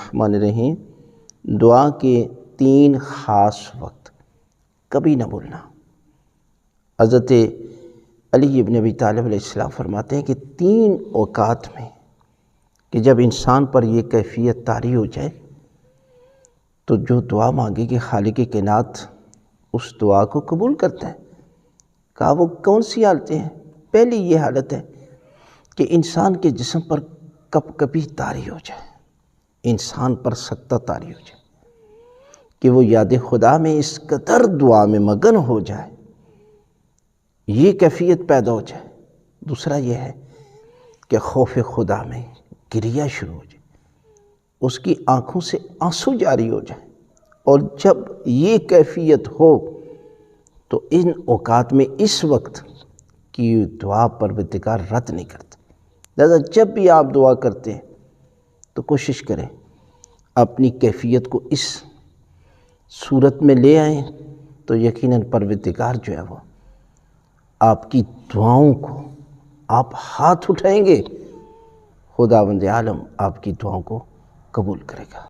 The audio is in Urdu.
الرحمن الرحیم۔ دعا کے 3 خاص وقت کبھی نہ بھولنا۔ حضرت علی ابن ابی طالب علیہ السلام فرماتے ہیں کہ 3 اوقات میں کہ جب انسان پر یہ کیفیت طاری ہو جائے تو جو دعا مانگے کہ خالق کائنات اس دعا کو قبول کرتا ہے۔ کہا وہ کون سی حالتیں ہیں؟ پہلی یہ حالت ہے کہ انسان کے جسم پر کب کبھی طاری ہو جائے، انسان پر سکتہ طاری ہو جائے کہ وہ یاد خدا میں اس قدر دعا میں مگن ہو جائے، یہ کیفیت پیدا ہو جائے۔ دوسرا یہ ہے کہ خوف خدا میں گریہ شروع ہو جائے، اس کی آنکھوں سے آنسو جاری ہو جائے، اور جب یہ کیفیت ہو تو ان اوقات میں اس وقت کی دعا پروردگار رد نہیں کرتا۔ لہذا جب بھی آپ دعا کرتے ہیں تو کوشش کریں اپنی کیفیت کو اس صورت میں لے آئیں، تو یقیناً پروردگار جو ہے وہ آپ کی دعاؤں کو، آپ ہاتھ اٹھائیں گے، خداوند عالم آپ کی دعاؤں کو قبول کرے گا۔